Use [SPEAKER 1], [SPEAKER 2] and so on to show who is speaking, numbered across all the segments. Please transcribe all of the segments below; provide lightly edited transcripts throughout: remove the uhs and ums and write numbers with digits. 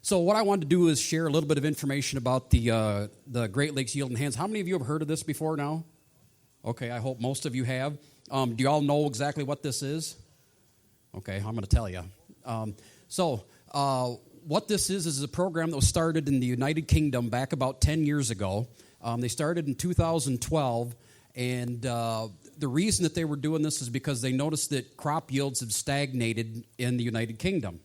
[SPEAKER 1] So what I wanted to do is share a little bit of information about the Great Lakes Yield Enhancement. How many of you have heard of this before now? Okay, I hope most of you have. Do you all know exactly what this is? Okay, I'm going to tell you. What this is a program that was started in the United Kingdom back about 10 years ago. They started in 2012, and the reason that they were doing this is because they noticed that crop yields have stagnated in the United Kingdom.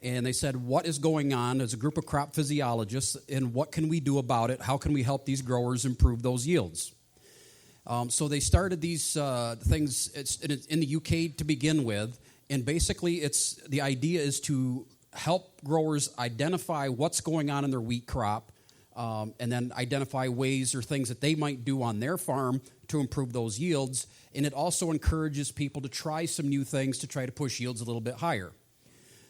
[SPEAKER 1] And they said, what is going on as a group of crop physiologists, and what can we do about it? How can we help these growers improve those yields? So they started these things in the UK to begin with, and basically the idea is to help growers identify what's going on in their wheat crop, and then identify ways or things that they might do on their farm to improve those yields. And it also encourages people to try some new things to try to push yields a little bit higher.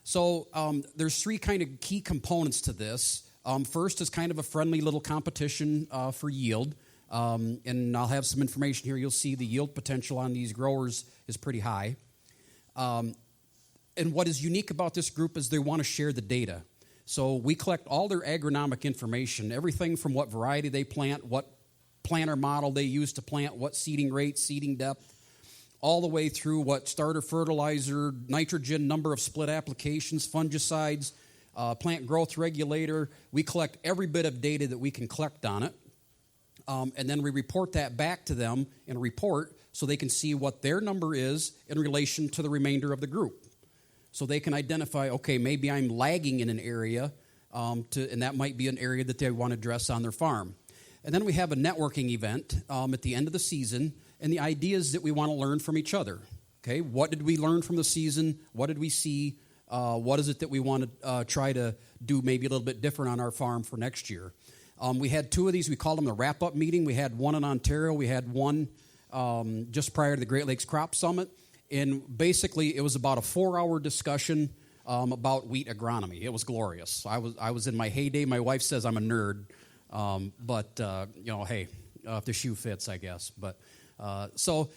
[SPEAKER 1] So there's three kind of key components to this. First is kind of a friendly little competition for yield. And I'll have some information here. You'll see the yield potential on these growers is pretty high. And what is unique about this group is they want to share the data. So we collect all their agronomic information, everything from what variety they plant, what planter model they use to plant, what seeding rate, seeding depth, all the way through what starter fertilizer, nitrogen, number of split applications, fungicides, plant growth regulator. We collect every bit of data that we can collect on it. And then we report that back to them in a report so they can see what their number is in relation to the remainder of the group. So they can identify, okay, maybe I'm lagging in an area, and that might be an area that they want to address on their farm. And then we have a networking event at the end of the season, and the idea is that we want to learn from each other. Okay, what did we learn from the season? What did we see? What is it that we want to try to do maybe a little bit different on our farm for next year? We had two of these. We called them the wrap-up meeting. We had one in Ontario. We had one just prior to the Great Lakes Crop Summit. And basically, it was about a 4-hour discussion about wheat agronomy. It was glorious. I was in my heyday. My wife says I'm a nerd. But hey, if the shoe fits, I guess. But so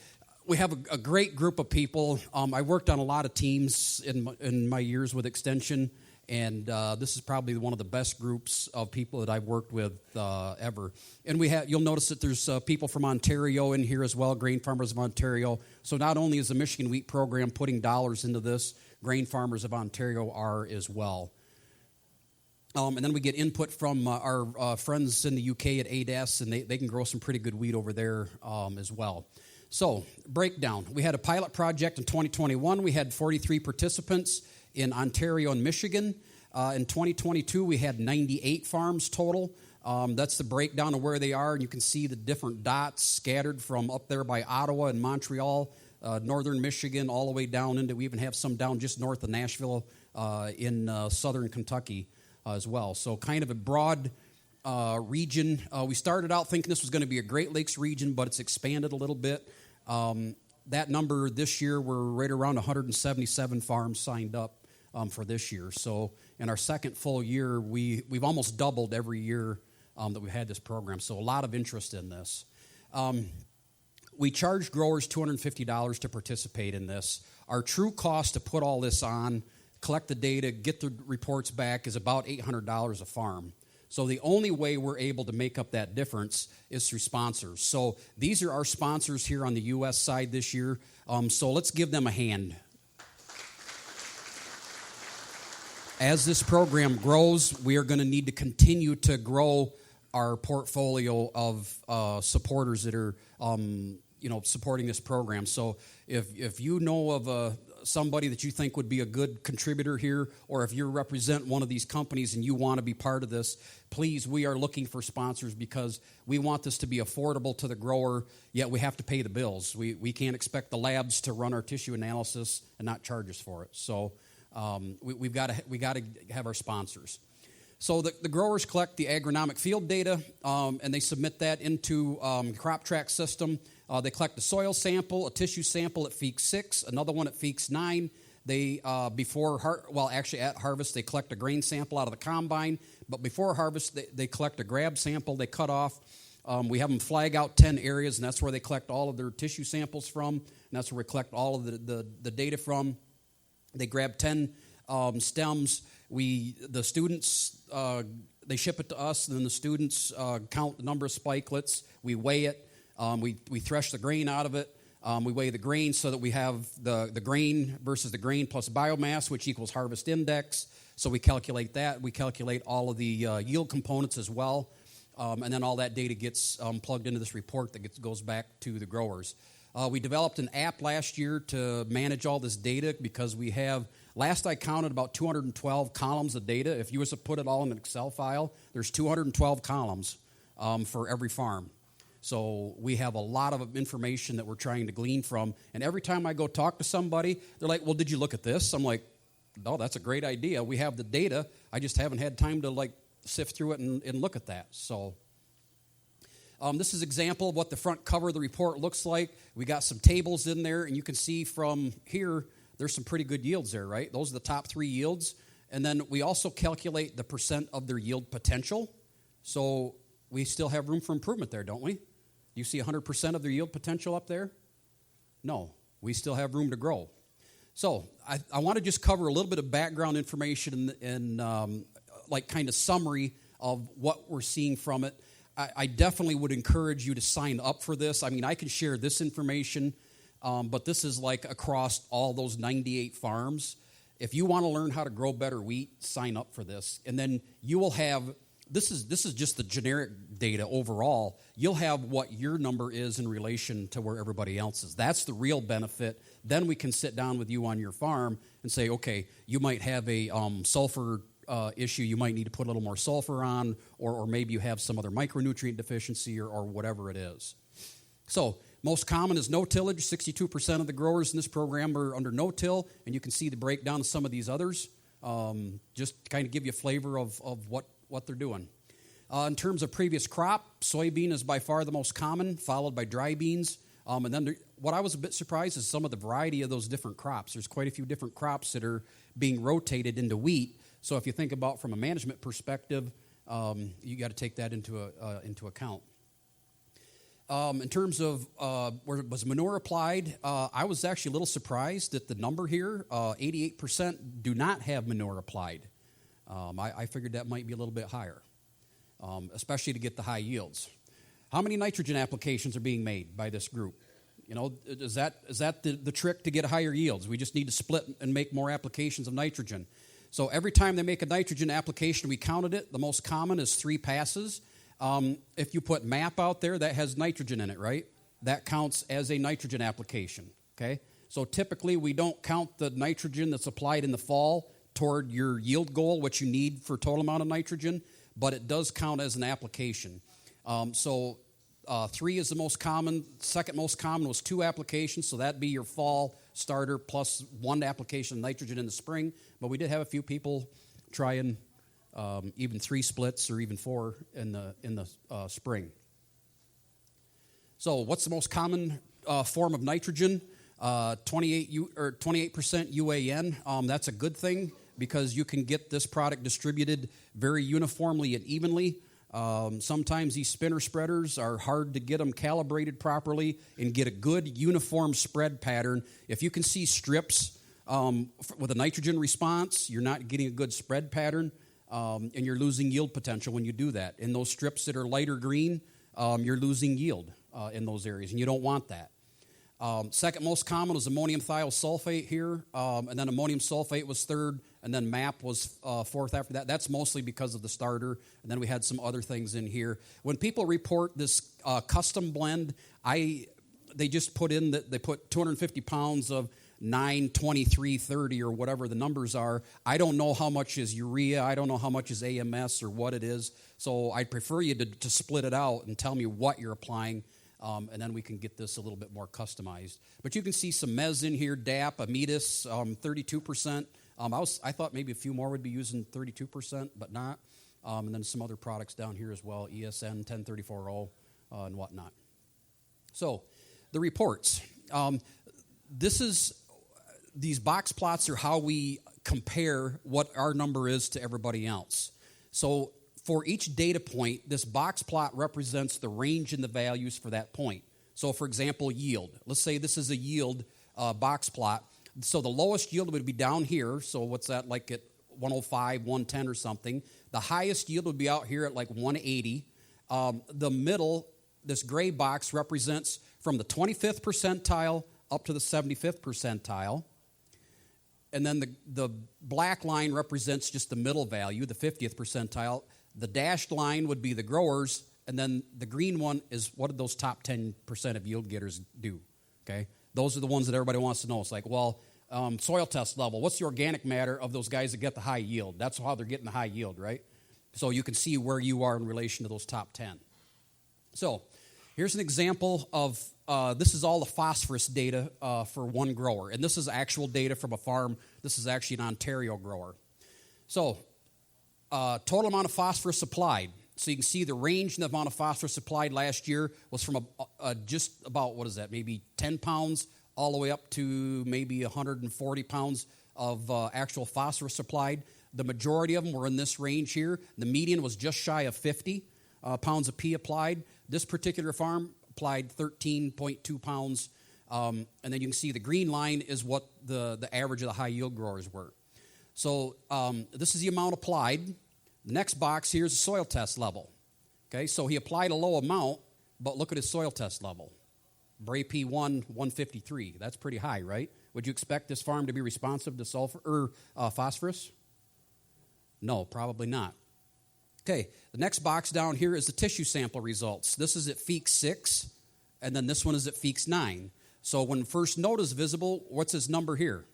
[SPEAKER 1] we have a great group of people. I worked on a lot of teams in my years with Extension, and this is probably one of the best groups of people that I've worked with ever. And you'll notice that there's people from Ontario in here as well, Grain Farmers of Ontario. So not only is the Michigan Wheat Program putting dollars into this, Grain Farmers of Ontario are as well. And then we get input from our friends in the UK at ADAS, and they can grow some pretty good wheat over there as well. So, breakdown. We had a pilot project in 2021. We had 43 participants in Ontario and Michigan. In 2022, we had 98 farms total. That's the breakdown of where they are, and you can see the different dots scattered from up there by Ottawa and Montreal, northern Michigan, all the way down into, we even have some down just north of Nashville in southern Kentucky as well. So kind of a broad region. We started out thinking this was going to be a Great Lakes region, but it's expanded a little bit. That number this year, we're right around 177 farms signed up for this year. So in our second full year, we've almost doubled every year that we've had this program. So a lot of interest in this. We charge growers $250 to participate in this. Our true cost to put all this on, collect the data, get the reports back is about $800 a farm. So the only way we're able to make up that difference is through sponsors. So these are our sponsors here on the U.S. side this year. So let's give them a hand. As this program grows, we are going to need to continue to grow our portfolio of supporters that are supporting this program. So if you know of somebody that you think would be a good contributor here, or if you represent one of these companies and you want to be part of this, please, we are looking for sponsors because we want this to be affordable to the grower, yet we have to pay the bills. We can't expect the labs to run our tissue analysis and not charge us for it. So we got to have our sponsors. So the growers collect the agronomic field data, and they submit that into crop track system. They collect a soil sample, a tissue sample at Feek 6, another one at Feek 9. They at harvest they collect a grain sample out of the combine, but before harvest they collect a grab sample. They cut off. We have them flag out 10 areas, and that's where they collect all of their tissue samples from, and that's where we collect all of the data from. They grab 10 stems. The students, they ship it to us, and then the students count the number of spikelets. We weigh it. We thresh the grain out of it. We weigh the grain so that we have the grain versus the grain plus biomass, which equals harvest index. So we calculate that. We calculate all of the yield components as well. And then all that data gets plugged into this report that goes back to the growers. We developed an app last year to manage all this data because we have, last I counted, about 212 columns of data. If you was to put it all in an Excel file, there's 212 columns for every farm. So we have a lot of information that we're trying to glean from. And every time I go talk to somebody, they're like, well, did you look at this? I'm like, no, that's a great idea. We have the data. I just haven't had time to sift through it and look at that. So this is an example of what the front cover of the report looks like. We got some tables in there, and you can see from here, there's some pretty good yields there, right? Those are the top 3 yields. And then we also calculate the percent of their yield potential. So we still have room for improvement there, don't we? You see 100% of their yield potential up there? No, we still have room to grow. So I want to just cover a little bit of background information and kind of summary of what we're seeing from it. I definitely would encourage you to sign up for this. I mean, I can share this information, but this is across all those 98 farms. If you want to learn how to grow better wheat, sign up for this. And then you will have, this is just the generic data overall. You'll have what your number is in relation to where everybody else is. That's the real benefit. Then we can sit down with you on your farm and say, okay, you might have a sulfur issue. You might need to put a little more sulfur on, or maybe you have some other micronutrient deficiency or whatever it is. So most common is no-tillage. 62% of the growers in this program are under no-till, and you can see the breakdown of some of these others. Just to kind of give you a flavor of what they're doing. In terms of previous crop, soybean is by far the most common, followed by dry beans. And then what I was a bit surprised is some of the variety of those different crops. There's quite a few different crops that are being rotated into wheat. So if you think about from a management perspective, you got to take that into account. In terms of where was manure applied, I was actually a little surprised that the number here, 88% do not have manure applied. I figured that might be a little bit higher, especially to get the high yields. How many nitrogen applications are being made by this group? You know, is that the trick to get higher yields? We just need to split and make more applications of nitrogen. So every time they make a nitrogen application, we counted it. The most common is 3 passes. If you put MAP out there, that has nitrogen in it, right? That counts as a nitrogen application, okay? So typically we don't count the nitrogen that's applied in the fall toward your yield goal, what you need for total amount of nitrogen, but it does count as an application. 3 is the most common. Second most common was 2 applications, so that'd be your fall starter plus 1 application of nitrogen in the spring. But we did have a few people trying even 3 splits or even 4 in the spring. So what's the most common form of nitrogen? 28% UAN. That's a good thing because you can get this product distributed very uniformly and evenly. Sometimes these spinner spreaders are hard to get them calibrated properly and get a good uniform spread pattern. If you can see strips with a nitrogen response, you're not getting a good spread pattern, and you're losing yield potential when you do that. In those strips that are lighter green, you're losing yield in those areas, and you don't want that. Second most common was ammonium thiosulfate here, and then ammonium sulfate was third, and then MAP was fourth after that. That's mostly because of the starter, and then we had some other things in here. When people report this custom blend, they just put in that they put 250 pounds of 92330 or whatever the numbers are. I don't know how much is urea. I don't know how much is AMS or what it is. So I'd prefer you to split it out and tell me what you're applying. And then we can get this a little bit more customized. But you can see some MES in here, DAP, Amidas, 32%. I thought maybe a few more would be using 32%, but not. And then some other products down here as well, ESN 1034O and whatnot. So the reports. These box plots are how we compare what our number is to everybody else. So for each data point, this box plot represents the range in the values for that point. So, for example, yield. Let's say this is a yield box plot. So the lowest yield would be down here. So what's that, like at 105, 110 or something. The highest yield would be out here at like 180. The middle, this gray box, represents from the 25th percentile up to the 75th percentile. And then the black line represents just the middle value, the 50th percentile. The dashed line would be the growers, and then the green one is what did those top 10% of yield getters do, okay? Those are the ones that everybody wants to know. It's like, well, soil test level, what's the organic matter of those guys that get the high yield? That's how they're getting the high yield, right? So you can see where you are in relation to those top 10. So here's an example of, this is all the phosphorus data for one grower. And this is actual data from a farm. This is actually an Ontario grower. So total amount of phosphorus supplied. So you can see the range in the amount of phosphorus supplied last year was from just about, what is that, maybe 10 pounds all the way up to maybe 140 pounds of actual phosphorus supplied. The majority of them were in this range here. The median was just shy of 50 pounds of P applied. This particular farm applied 13.2 pounds. And then you can see the green line is what the average of the high yield growers were. So this is the amount applied. The next box here is the soil test level. Okay, so he applied a low amount, but look at his soil test level. Bray P1, 153. That's pretty high, right? Would you expect this farm to be responsive to sulfur or phosphorus? No, probably not. Okay, the next box down here is the tissue sample results. This is at Feeks 6, and then this one is at Feeks 9. So when first note is visible, what's his number here?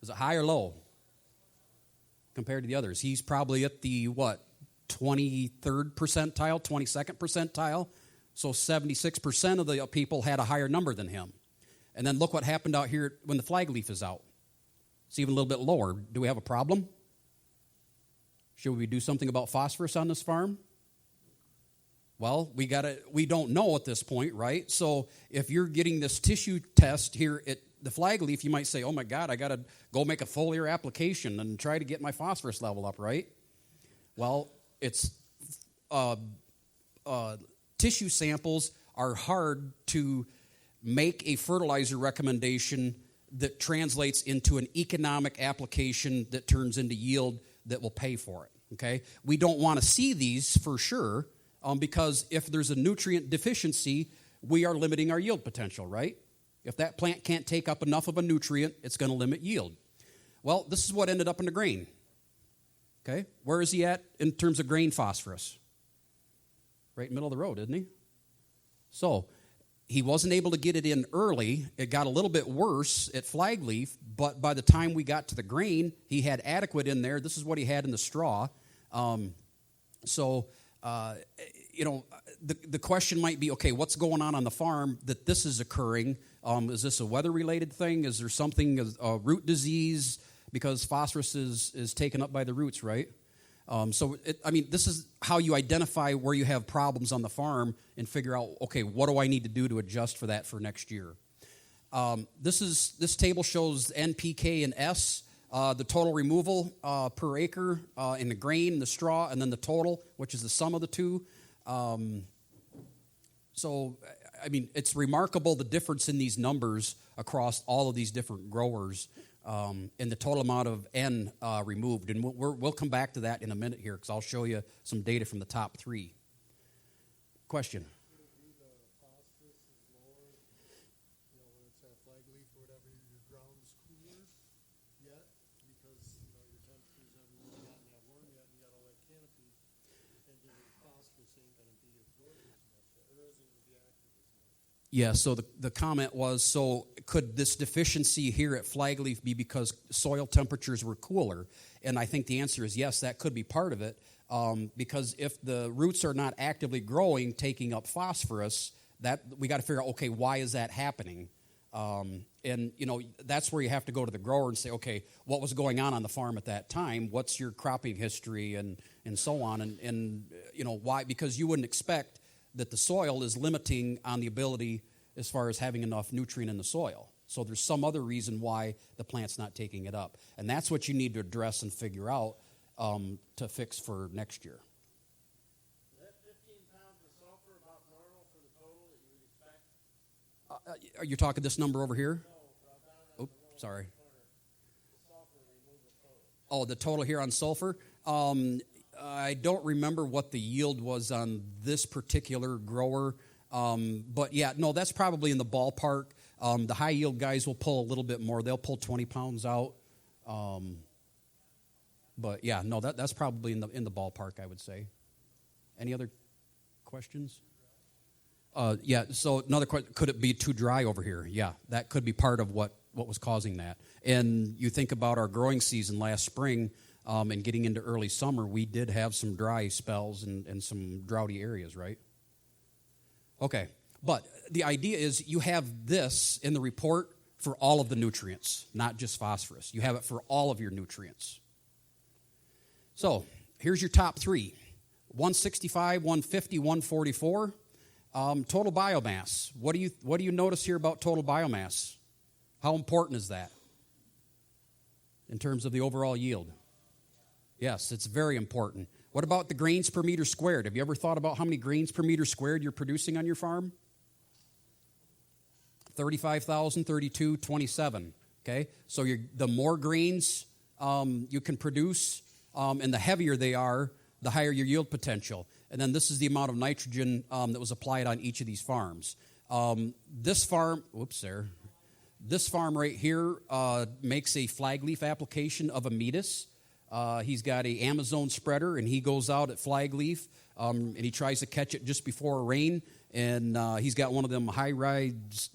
[SPEAKER 1] Is it high or low compared to the others? He's probably at the, 23rd percentile, 22nd percentile. So 76% of the people had a higher number than him. And then look what happened out here when the flag leaf is out. It's even a little bit lower. Do we have a problem? Should we do something about phosphorus on this farm? Well, we don't know at this point, right? So if you're getting this tissue test here at the flag leaf, you might say, oh my God, I got to go make a foliar application and try to get my phosphorus level up, right? Well, it's tissue samples are hard to make a fertilizer recommendation that translates into an economic application that turns into yield that will pay for it, okay? We don't want to see these for sure because if there's a nutrient deficiency, we are limiting our yield potential, right? If that plant can't take up enough of a nutrient, it's going to limit yield. Well, this is what ended up in the grain, okay? Where is he at in terms of grain phosphorus? Right in the middle of the road, isn't he? So he wasn't able to get it in early. It got a little bit worse at flag leaf, but by the time we got to the grain, he had adequate in there. This is what he had in the straw. The question might be, okay, what's going on the farm that this is occurring? Is this a weather-related thing? Is there something, a root disease? Because phosphorus is taken up by the roots, right? This is how you identify where you have problems on the farm and figure out, okay, what do I need to do to adjust for that for next year? This table shows NPK and S, the total removal per acre in the grain, the straw, and then the total, which is the sum of the two. It's remarkable the difference in these numbers across all of these different growers. And the total amount of N removed. And we'll come back to that in a minute here because I'll show you some data from the top three. Question?
[SPEAKER 2] Would it be the phosphorus is lower, when it's at flag leaf or whatever, your ground's cooler yet because, your temperatures haven't really gotten that warm yet and you got all that canopy, and your phosphorus ain't going to be absorbed as much yet, or isn't going to be active as much.
[SPEAKER 1] Yeah, so the comment was, so could this deficiency here at flagleaf be because soil temperatures were cooler? And I think the answer is yes, that could be part of it. Because if the roots are not actively growing, taking up phosphorus, that we got to figure out, okay, why is that happening? That's where you have to go to the grower and say, okay, what was going on the farm at that time? What's your cropping history and so on? And why? Because you wouldn't expect that the soil is limiting on the ability as far as having enough nutrient in the soil. So there's some other reason why the plant's not taking it up. And that's what you need to address and figure out to fix for next year.
[SPEAKER 2] Is that 15 pounds of sulfur about normal for the total that you would expect?
[SPEAKER 1] Are you talking this number over here?
[SPEAKER 2] No,
[SPEAKER 1] Sorry.
[SPEAKER 2] The sulfur removal total.
[SPEAKER 1] Oh, the total here on sulfur? I don't remember what the yield was on this particular grower. But yeah, no, that's probably in the ballpark. The high yield guys will pull a little bit more. They'll pull 20 pounds out. But yeah, no, that's probably in the ballpark, I would say. Any other questions? Yeah, so another question, could it be too dry over here? Yeah, that could be part of what was causing that. And you think about our growing season last spring and getting into early summer, we did have some dry spells and some droughty areas, right? Okay, but the idea is you have this in the report for all of the nutrients, not just phosphorus. You have it for all of your nutrients. So here's your top three: 165, 150, 144. Total biomass. What do you notice here about total biomass? How important is that in terms of the overall yield? Yes, it's very important. What about the grains per meter squared? Have you ever thought about how many grains per meter squared you're producing on your farm? 35,000, 32, 27. Okay, so the more grains you can produce, and the heavier they are, the higher your yield potential. And then this is the amount of nitrogen that was applied on each of these farms. This farm right here makes a flagleaf application of Ametis. He's got a Amazon spreader, and he goes out at flagleaf, and he tries to catch it just before a rain. And he's got one of them high-rise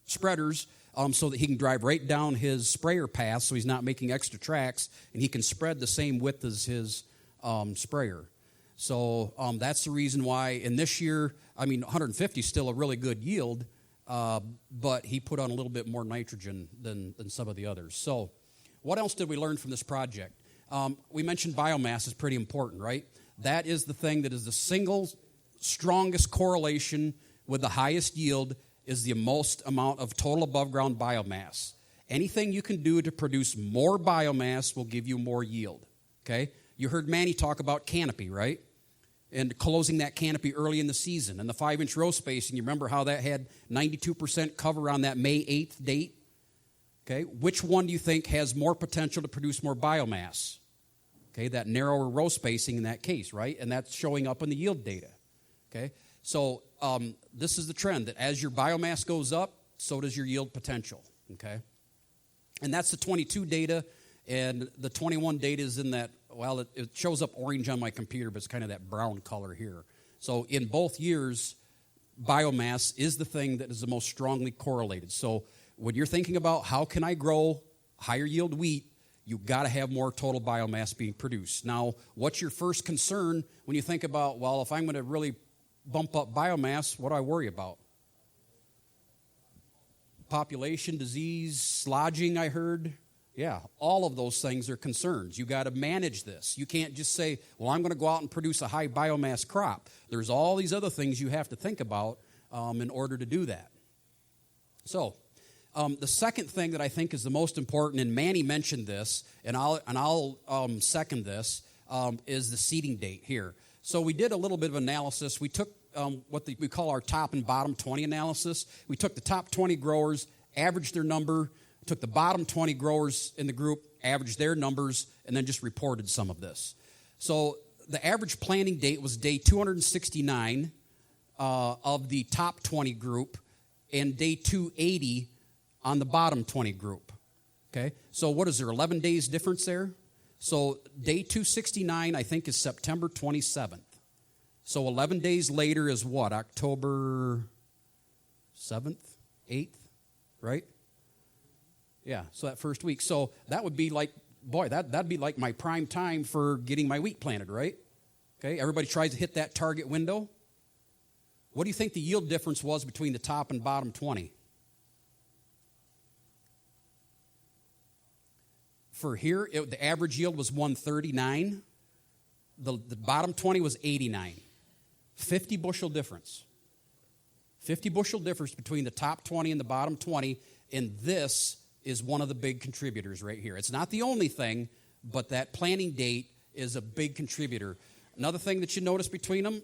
[SPEAKER 1] spreaders so that he can drive right down his sprayer path so he's not making extra tracks, and he can spread the same width as his sprayer. So that's the reason why. And this year, 150 is still a really good yield, but he put on a little bit more nitrogen than some of the others. So what else did we learn from this project? We mentioned biomass is pretty important, right? That is the thing that is the single strongest correlation with the highest yield is the most amount of total above ground biomass. Anything you can do to produce more biomass will give you more yield, okay? You heard Manny talk about canopy, right? And closing that canopy early in the season. And the 5-inch row spacing, you remember how that had 92% cover on that May 8th date? Okay, which one do you think has more potential to produce more biomass? Okay, that narrower row spacing in that case, right? And that's showing up in the yield data, okay? So this is the trend, that as your biomass goes up, so does your yield potential, okay? And that's the 22 data, and the 21 data is in that, well, it shows up orange on my computer, but it's kind of that brown color here. So in both years, biomass is the thing that is the most strongly correlated. So when you're thinking about how can I grow higher yield wheat, you've got to have more total biomass being produced. Now, what's your first concern when you think about, well, if I'm going to really bump up biomass, what do I worry about? Population, disease, lodging, I heard. Yeah, all of those things are concerns. You got to manage this. You can't just say, well, I'm going to go out and produce a high biomass crop. There's all these other things you have to think about in order to do that. So, the second thing that I think is the most important, and Manny mentioned this, and I'll second this, is the seeding date here. So we did a little bit of analysis. We took what we call our top and bottom 20 analysis. We took the top 20 growers, averaged their number, took the bottom 20 growers in the group, averaged their numbers, and then just reported some of this. So the average planting date was day 269 of the top 20 group, and day 280 on the bottom 20 group. Okay? So what is there, 11 days difference there? So day 269, I think, is September 27th. So 11 days later is what? October 7th, 8th, right? Yeah, so that first week. So that would be like, boy, that'd be like my prime time for getting my wheat planted, right? Okay, everybody tries to hit that target window. What do you think the yield difference was between the top and bottom 20? For here, the average yield was 139. The bottom 20 was 89. 50 bushel difference. 50 bushel difference between the top 20 and the bottom 20, and this is one of the big contributors right here. It's not the only thing, but that planting date is a big contributor. Another thing that you notice between them,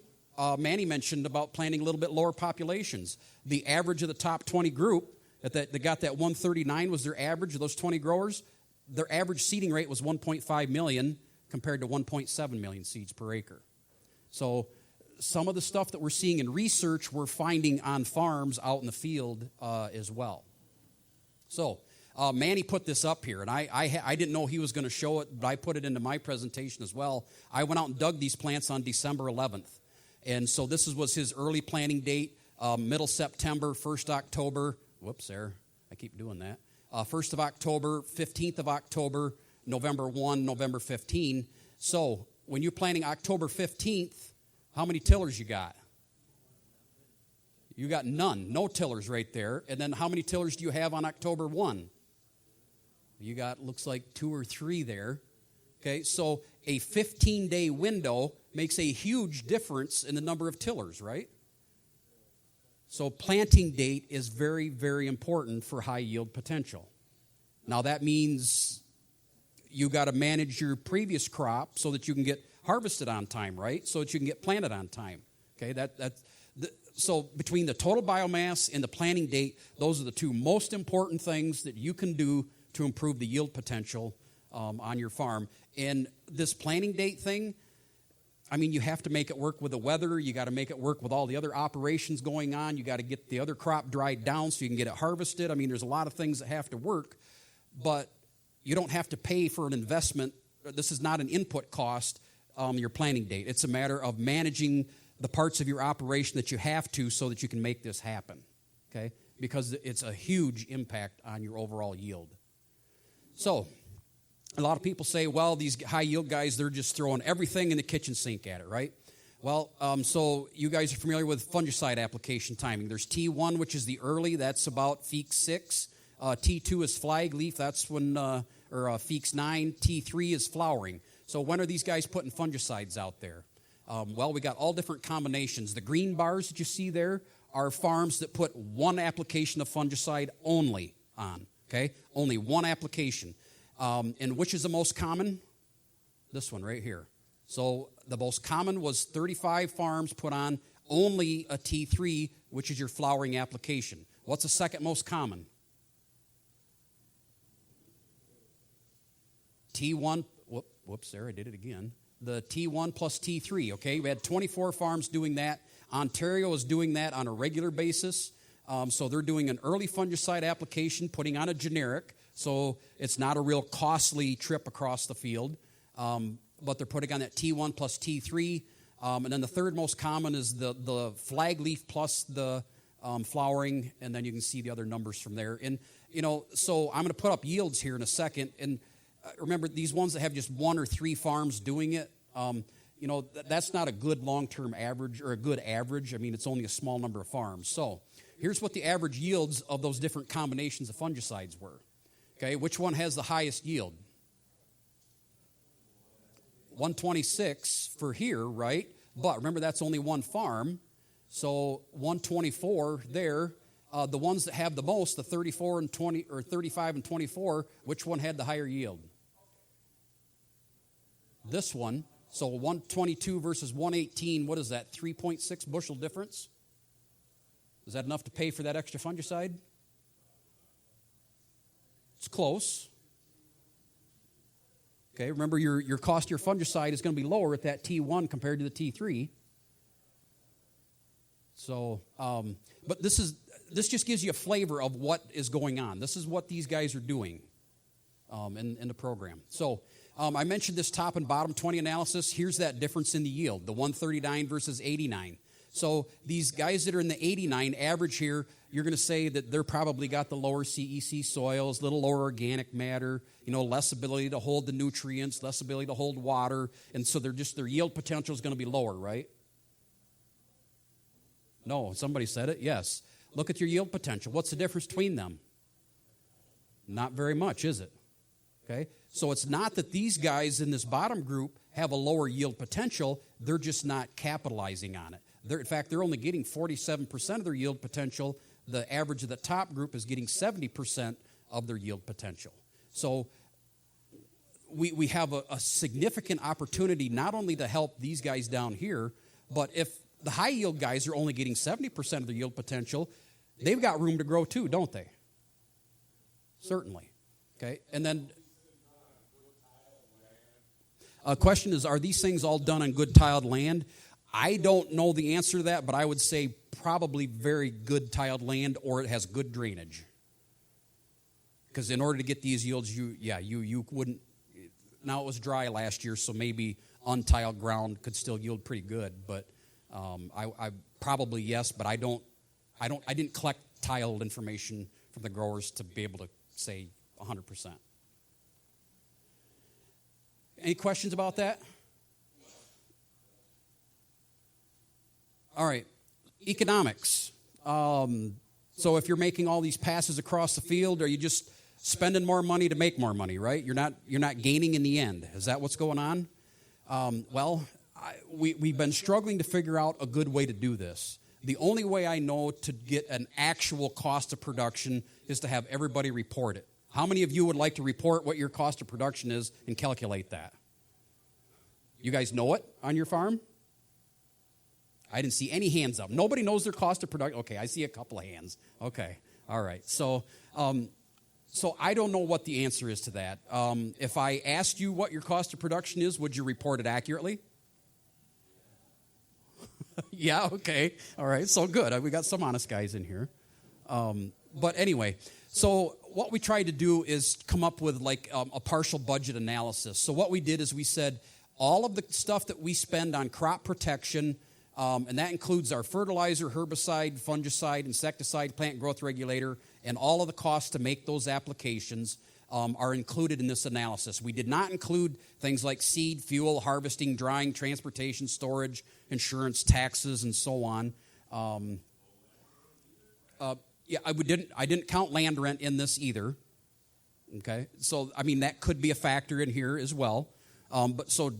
[SPEAKER 1] Manny mentioned about planting a little bit lower populations. The average of the top 20 group They got that 139 was their average of those 20 growers. Their average seeding rate was 1.5 million compared to 1.7 million seeds per acre. So some of the stuff that we're seeing in research, we're finding on farms out in the field as well. So Manny put this up here, and I didn't know he was going to show it, but I put it into my presentation as well. I went out and dug these plants on December 11th. And so this was his early planting date, middle September, 1st October. Whoops, there. I keep doing that. 1st of October, 15th of October, November 1, November 15. So when you're planting October 15th, how many tillers you got? You got none. No tillers right there. And then how many tillers do you have on October 1? You got, looks like 2 or 3 there. Okay, so a 15-day window makes a huge difference in the number of tillers, right? So planting date is very, very important for high yield potential. Now that means you got to manage your previous crop so that you can get harvested on time, right? So that you can get planted on time. Okay, so between the total biomass and the planting date, those are the 2 most important things that you can do to improve the yield potential on your farm. And this planting date thing, I mean, you have to make it work with the weather. You got to make it work with all the other operations going on. You got to get the other crop dried down so you can get it harvested. I mean, there's a lot of things that have to work, but you don't have to pay for an investment. This is not an input cost, your planting date. It's a matter of managing the parts of your operation that you have to so that you can make this happen, okay? Because it's a huge impact on your overall yield. So a lot of people say, well, these high-yield guys, they're just throwing everything in the kitchen sink at it, right? Well, so you guys are familiar with fungicide application timing. There's T1, which is the early. That's about Feeks 6. T2 is flag leaf. That's when, or Feeks 9. T3 is flowering. So when are these guys putting fungicides out there? Well, we got all different combinations. The green bars that you see there are farms that put one application of fungicide only on, okay? Only one application. And which is the most common? This one right here. So the most common was 35 farms put on only a T3, which is your flowering application. What's the second most common? T1, whoops, there, I did it again. The T1 plus T3, okay? We had 24 farms doing that. Ontario is doing that on a regular basis. So they're doing an early fungicide application, putting on a generic. So it's not a real costly trip across the field. But they're putting on that T1 plus T3. And then the third most common is the flag leaf plus the flowering. And then you can see the other numbers from there. And, so I'm going to put up yields here in a second. And remember, these ones that have just 1 or 3 farms doing it, that's not a good long-term average or a good average. I mean, it's only a small number of farms. So here's what the average yields of those different combinations of fungicides were. Okay, which one has the highest yield? 126 for here, right? But remember, that's only one farm. So 124 there. The ones that have the most, the 34 and 20 or 35 and 24, which one had the higher yield? This one. So 122 versus 118, what is that? 3.6 bushel difference? Is that enough to pay for that extra fungicide? It's close. Okay, remember your cost of your fungicide is going to be lower at that T1 compared to the T3. So, but this just gives you a flavor of what is going on. This is what these guys are doing in the program. So I mentioned this top and bottom 20 analysis. Here's that difference in the yield, the 139 versus 89. So these guys that are in the 89 average here, you're going to say that they're probably got the lower CEC soils, little lower organic matter, less ability to hold the nutrients, less ability to hold water, and so their yield potential is going to be lower, right? No, somebody said it. Yes. Look at your yield potential. What's the difference between them? Not very much, is it? Okay? So it's not that these guys in this bottom group have a lower yield potential. They're just not capitalizing on it. In fact, they're only getting 47% of their yield potential. The average of the top group is getting 70% of their yield potential. So we have a significant opportunity not only to help these guys down here, but if the high yield guys are only getting 70% of their yield potential, they've got room to grow too, don't they? Certainly. Okay, and then question is, are these things all done on good tiled land? I don't know the answer to that, but I would say probably very good tiled land, or it has good drainage. Because in order to get these yields, you wouldn't. Now it was dry last year, so maybe untiled ground could still yield pretty good. But I probably yes, but I didn't collect tiled information from the growers to be able to say 100%. Any questions about that? All right, economics. So if you're making all these passes across the field, are you just spending more money to make more money, right? You're not gaining in the end. Is that what's going on? We've been struggling to figure out a good way to do this. The only way I know to get an actual cost of production is to have everybody report it. How many of you would like to report what your cost of production is and calculate that? You guys know it on your farm? I didn't see any hands up. Nobody knows their cost of production. Okay, I see a couple of hands. Okay, all right. So I don't know what the answer is to that. If I asked you what your cost of production is, would you report it accurately? Yeah, okay. All right, so good. We got some honest guys in here. But anyway, so what we tried to do is come up with like a partial budget analysis. So what we did is we said all of the stuff that we spend on crop protection, and that includes our fertilizer, herbicide, fungicide, insecticide, plant growth regulator, and all of the costs to make those applications are included in this analysis. We did not include things like seed, fuel, harvesting, drying, transportation, storage, insurance, taxes, and so on. I didn't count land rent in this either. Okay, so I mean that could be a factor in here as well. But so,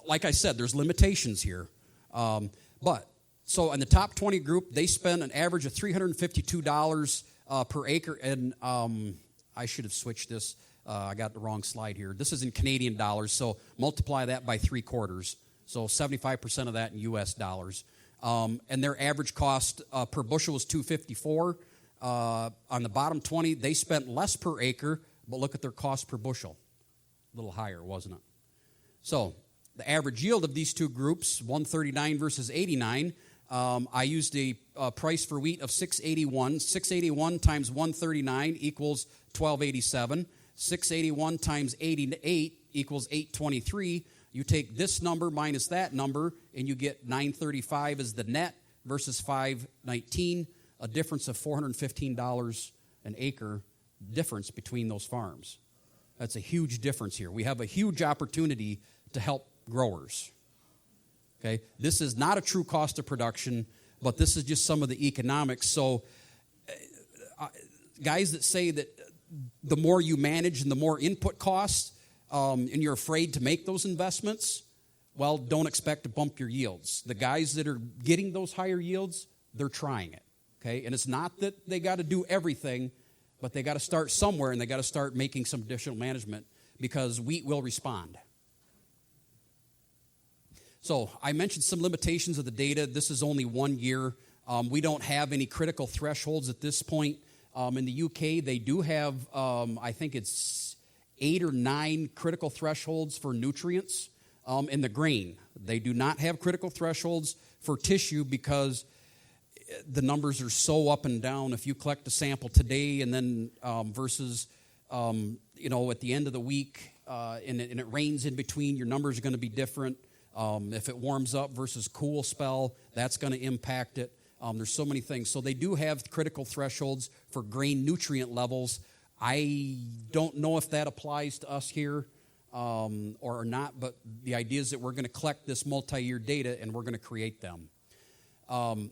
[SPEAKER 1] like I said, there's limitations here. So in the top 20 group, they spend an average of $352 per acre. And I should have switched this. I got the wrong slide here. This is in Canadian dollars, so multiply that by 3/4. So 75% of that in U.S. dollars. And their average cost per bushel was $254. On the bottom 20, they spent less per acre, but look at their cost per bushel. A little higher, wasn't it? So the average yield of these two groups, 139 versus 89, I used a price for wheat of 681. 681 times 139 equals 1287. 681 times 88 equals 823. You take this number minus that number, and you get 935 as the net versus 519, a difference of $415 an acre difference between those farms. That's a huge difference here. We have a huge opportunity to help growers. Okay, this is not a true cost of production, but this is just some of the economics. So guys that say that the more you manage and the more input costs, and you're afraid to make those investments, well, don't expect to bump your yields. The guys that are getting those higher yields, they're trying it. Okay, and it's not that they got to do everything, but they got to start somewhere, and they got to start making some additional management because wheat will respond. So I mentioned some limitations of the data. This is only 1 year. We don't have any critical thresholds at this point. In the UK, they do have, I think it's 8 or 9 critical thresholds for nutrients in the grain. They do not have critical thresholds for tissue because the numbers are so up and down. If you collect a sample today and then versus, at the end of the week and it rains in between, your numbers are going to be different. If it warms up versus cool spell, that's going to impact it. There's so many things. So they do have critical thresholds for grain nutrient levels. I don't know if that applies to us here or not, but the idea is that we're going to collect this multi-year data and we're going to create them. And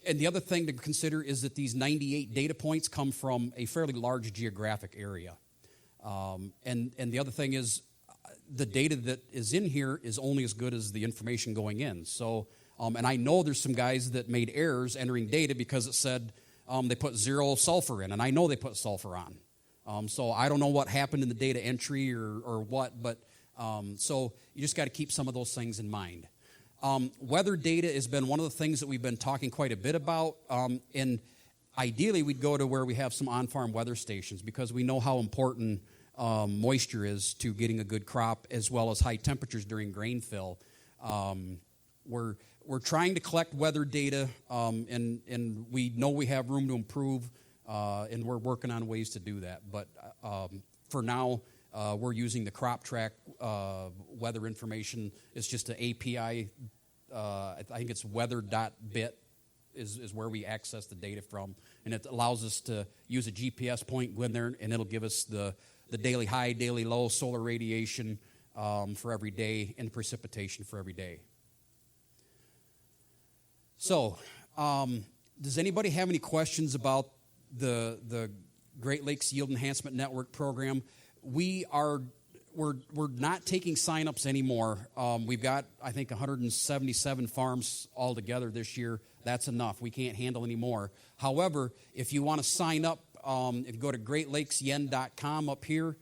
[SPEAKER 1] the other thing to consider is that these 98 data points come from a fairly large geographic area. And the other thing is the data that is in here is only as good as the information going in. So, and I know there's some guys that made errors entering data because it said they put 0 sulfur in, and I know they put sulfur on. So I don't know what happened in the data entry or what, but so you just got to keep some of those things in mind. Weather data has been one of the things that we've been talking quite a bit about, and ideally, we'd go to where we have some on-farm weather stations because we know how important moisture is to getting a good crop, as well as high temperatures during grain fill. We're trying to collect weather data, and we know we have room to improve, and we're working on ways to do that. But for now, we're using the crop track weather information. It's just an API. I think it's weather.bit is where we access the data from, and it allows us to use a GPS point, go in there, and it'll give us the daily high, daily low, solar radiation for every day, and precipitation for every day. So, does anybody have any questions about the Great Lakes Yield Enhancement Network program? We're not taking signups anymore. We've got, I think, 177 farms altogether this year. That's enough. We can't handle any more. However, if you want to sign up, if you go to greatlakesyen.com up here,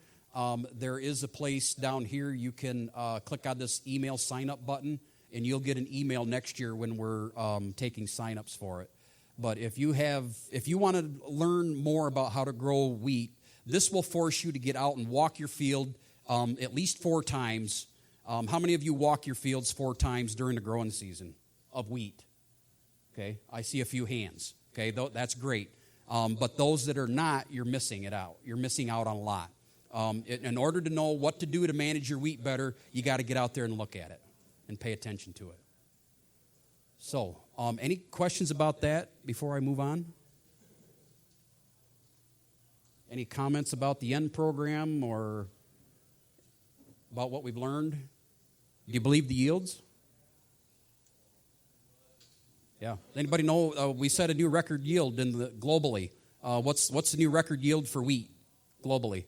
[SPEAKER 1] there is a place down here. You can click on this email sign-up button, and you'll get an email next year when we're taking sign-ups for it. But if you want to learn more about how to grow wheat, this will force you to get out and walk your field at least 4 times. How many of you walk your fields 4 times during the growing season of wheat? Okay, I see a few hands. Okay, that's great. But those that are not, you're missing it out. You're missing out on a lot. In order to know what to do to manage your wheat better, you got to get out there and look at it and pay attention to it. So, any questions about that before I move on? Any comments about the end program or about what we've learned? Do you believe the yields? Yeah. Anybody know we set a new record yield globally? What's the new record yield for wheat globally?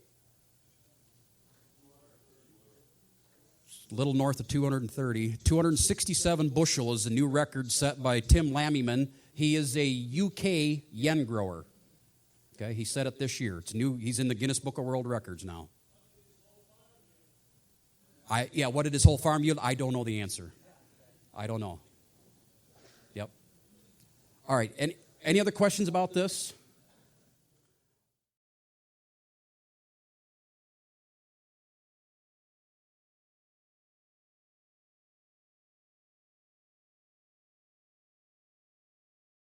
[SPEAKER 1] A little north of 230. 267 bushel is the new record set by Tim Lamyman. He is a UK yen grower. Okay, he set it this year. It's new. He's in the Guinness Book of World Records now. What did his whole farm yield? I don't know the answer. I don't know. Yep. All right. Any other questions about this?